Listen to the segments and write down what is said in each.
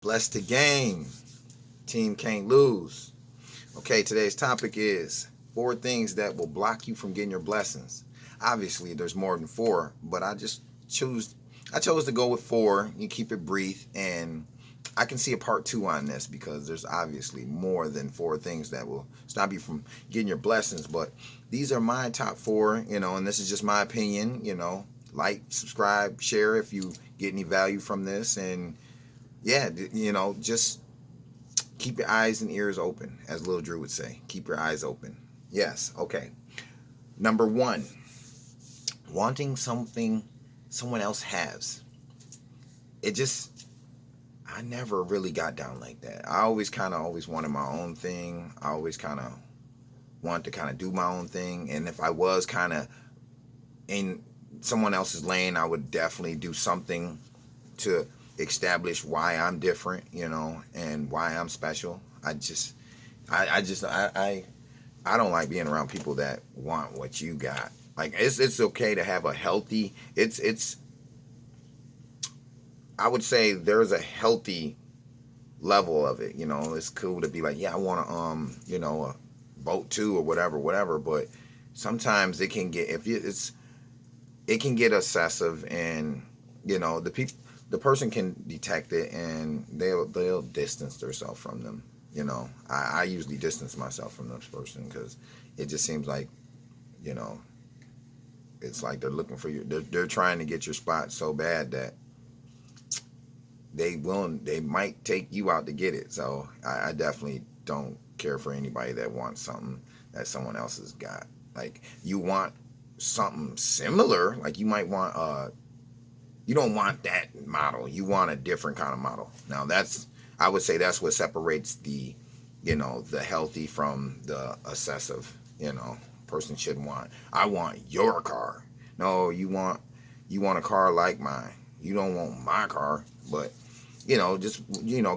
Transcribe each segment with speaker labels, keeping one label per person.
Speaker 1: Bless the game. Team can't lose. Okay, today's topic is four things that will block you from getting your blessings. Obviously, there's more than four, but I chose to go with four. You keep it brief, and I can see a part two on this because there's obviously more than four things that will stop you from getting your blessings. But these are my top four, and this is just my opinion. Like, subscribe, share if you get any value from this, and yeah, just keep your eyes and ears open, as Lil Drew would say. Keep your eyes open. Yes, okay. Number one, wanting something someone else has. It just, I never really got down like that. I always wanted my own thing. I always kind of wanted to kind of do my own thing. And if I was kind of in someone else's lane, I would definitely do something to establish why I'm different, and why I'm special. I don't like being around people that want what you got. Like it's okay to have a healthy. It's I would say there's a healthy level of it. It's cool to be like, yeah, I want to a boat too or whatever. But sometimes it can get it can get excessive, and the person can detect it, and they'll distance themselves from them. I usually distance myself from this person because it just seems like you know it's like they're looking for you. They're trying to get your spot so bad that they might take you out to get it. So I definitely don't care for anybody that wants something that someone else has got. Like, you want something similar, like you might want you don't want that model. You want a different kind of model. Now I would say that's what separates the healthy from the excessive. Person shouldn't want, I want your car. No, you want a car like mine. You don't want my car, but just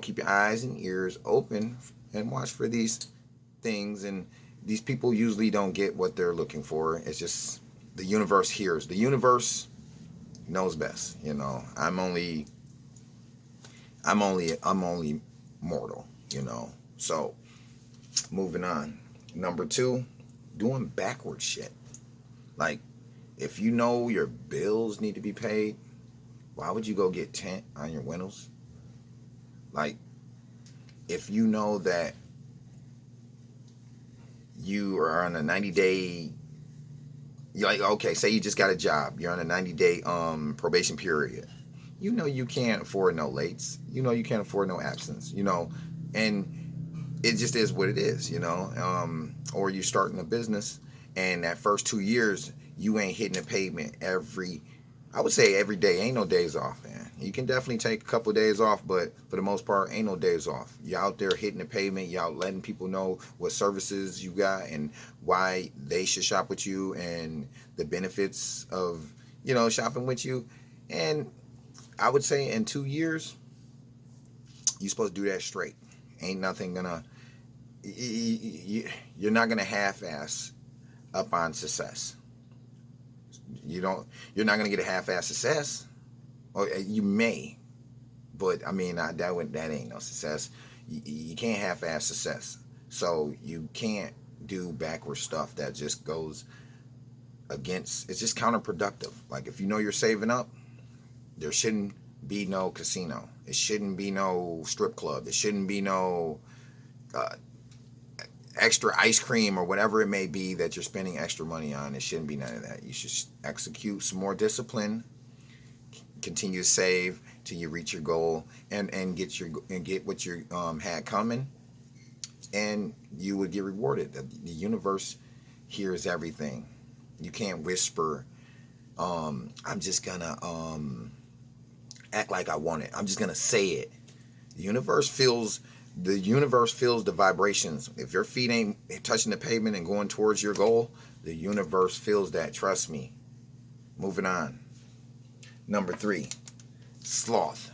Speaker 1: keep your eyes and ears open and watch for these things. And these people usually don't get what they're looking for. It's just the universe hears. The universe knows best. I'm only mortal. So moving on. Number two, doing backward shit. Like, if you know your bills need to be paid, why would you go get tint on your windows? Like, if you know that you are on a 90-day, you're like, okay, say you just got a job, you're on a 90-day probation period. You can't afford no lates. You can't afford no absence. And it just is what it is. Or you're starting a business, and that first 2 years you ain't hitting the pavement I would say every day. Ain't no days off, man. You can definitely take a couple of days off, but for the most part, ain't no days off. You're out there hitting the pavement. You're out letting people know what services you got and why they should shop with you, and the benefits of shopping with you. And I would say in 2 years, you're supposed to do that straight. Ain't nothing gonna. You're not gonna half-ass up on success. You're not gonna get a half-ass success, or you may, but I mean that ain't no success. You can't half-ass success, so you can't do backward stuff that just goes against. It's just counterproductive. Like, if you're saving up, there shouldn't be no casino. It shouldn't be no strip club. It shouldn't be no uh, extra ice cream or whatever it may be that you're spending extra money on. It shouldn't be none of that. You should execute some more discipline, continue to save till you reach your goal, and get what you had coming, and you would get rewarded. The universe hears everything. You can't whisper, I'm just gonna act like I want it. I'm just gonna say it. The universe feels the vibrations. If your feet ain't touching the pavement and going towards your goal, the universe feels that. Trust me. Moving on. Number three, sloth.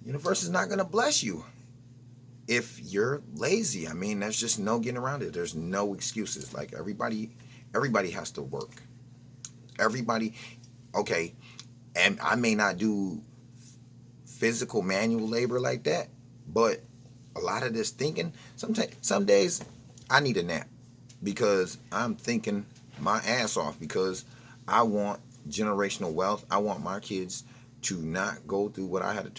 Speaker 1: The universe is not going to bless you if you're lazy. I mean, there's just no getting around it. There's no excuses. Like, everybody has to work. Everybody, okay, and I may not do physical manual labor like that. But a lot of this thinking, some days I need a nap because I'm thinking my ass off because I want generational wealth. I want my kids to not go through what I had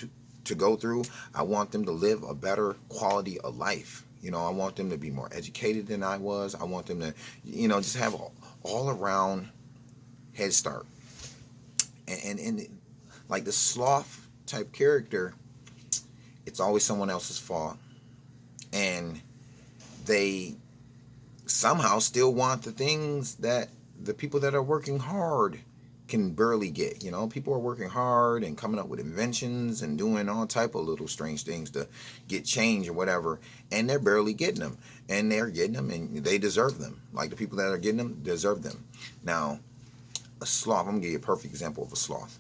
Speaker 1: to go through. I want them to live a better quality of life. I want them to be more educated than I was. I want them to, just have all around head start. And like the sloth type character, it's always someone else's fault. And they somehow still want the things that the people that are working hard can barely get. People are working hard and coming up with inventions and doing all type of little strange things to get change or whatever, and they're barely getting them. And they're getting them, and they deserve them. Like the people that are getting them deserve them. Now, a sloth, I'm gonna give you a perfect example of a sloth.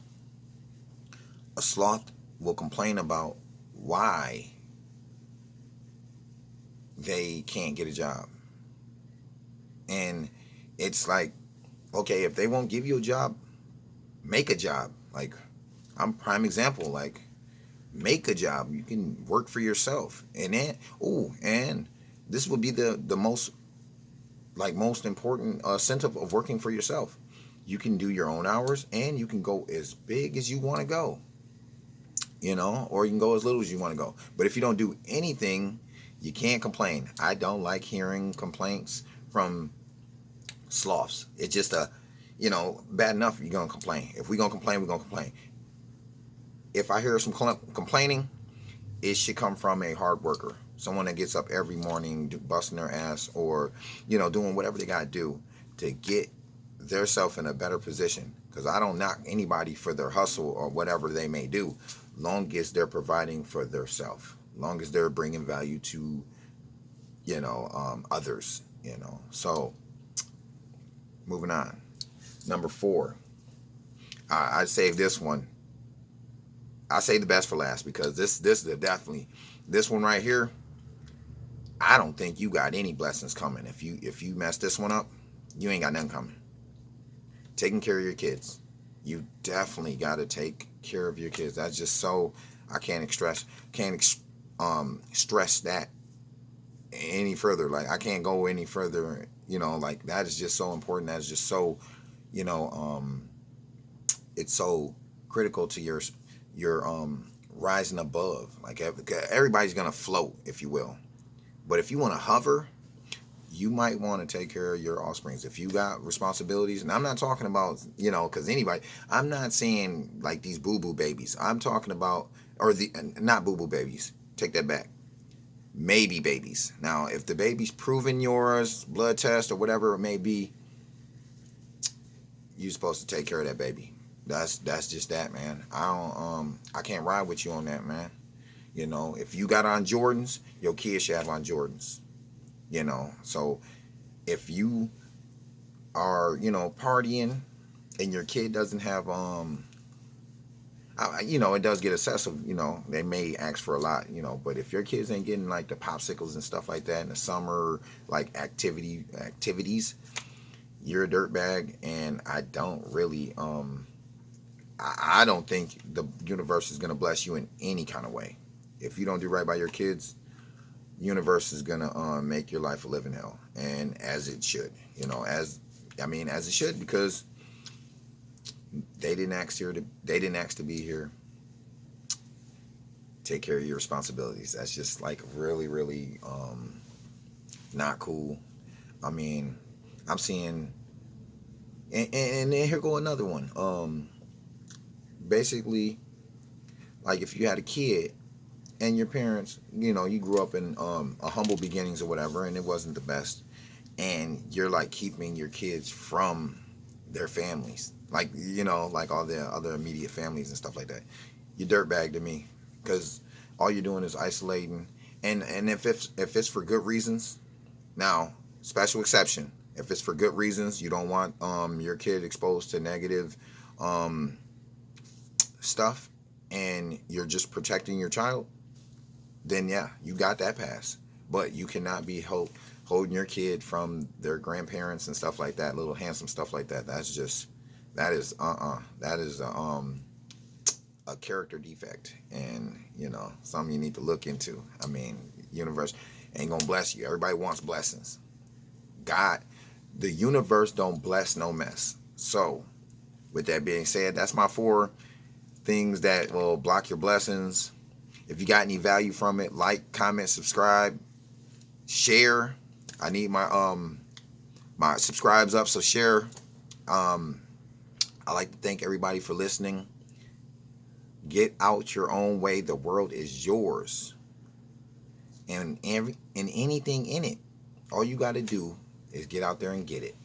Speaker 1: A sloth will complain about why they can't get a job. And it's like, okay, if they won't give you a job, make a job. Like, I'm prime example. Like, make a job. You can work for yourself. And then, and this would be the most important incentive of working for yourself. You can do your own hours, and you can go as big as you want to go. Or you can go as little as you want to go. But if you don't do anything, you can't complain. I don't like hearing complaints from sloths. It's just bad enough you're going to complain. If we're going to complain, we're going to complain. If I hear some complaining, it should come from a hard worker. Someone that gets up every morning, busting their ass, or, doing whatever they got to do to get theirself in a better position. Because I don't knock anybody for their hustle or whatever they may do, long as they're providing for theirself, long as they're bringing value to, others, So, moving on. Number 4. I saved this one. I say the best for last because this is definitely, this one right here, I don't think you got any blessings coming. If you mess this one up, you ain't got nothing coming. Taking care of your kids. You definitely got to take care of your kids. That's just so, I can't stress that any further. Like, I can't go any further. Like, that is just so important. That is just so, it's so critical to your rising above. Like, everybody's gonna float, if you will, but if you want to hover, you might want to take care of your offsprings. If you got responsibilities, and I'm not talking about, because I'm not saying like these boo-boo babies. I'm talking about, not boo-boo babies. Take that back. Maybe babies. Now, if the baby's proven yours, blood test or whatever it may be, you're supposed to take care of that baby. That's just that, man. I can't ride with you on that, man. If you got on Jordans, your kids should have on Jordans. So if you are, partying and your kid doesn't have, it does get excessive, they may ask for a lot, but if your kids ain't getting like the popsicles and stuff like that in the summer, like activities, you're a dirtbag. And I don't really, I don't think the universe is going to bless you in any kind of way. If you don't do right by your kids, universe is gonna make your life a living hell, and as it should, as it should, because they didn't ask to be here. Take care of your responsibilities. That's just like really, really not cool. I'm seeing, and then here go another one. Basically, like if you had a kid and your parents, you grew up in a humble beginnings or whatever, and it wasn't the best, and you're like keeping your kids from their families, like like all the other immediate families and stuff like that. You dirtbag to me, because all you're doing is isolating, and if it's for good reasons, now special exception, if it's for good reasons, you don't want your kid exposed to negative stuff, and you're just protecting your child, then yeah, you got that pass. But you cannot be holding your kid from their grandparents and stuff like that, little handsome stuff like that. That is a character defect, and something you need to look into. I mean, universe ain't gonna bless you. Everybody wants blessings. God, the universe don't bless no mess. So, with that being said, that's my 4 things that will block your blessings. If you got any value from it, like, comment, subscribe, share. I need my subscribes up, so share. I like to thank everybody for listening. Get out your own way. The world is yours, and anything in it. All you got to do is get out there and get it.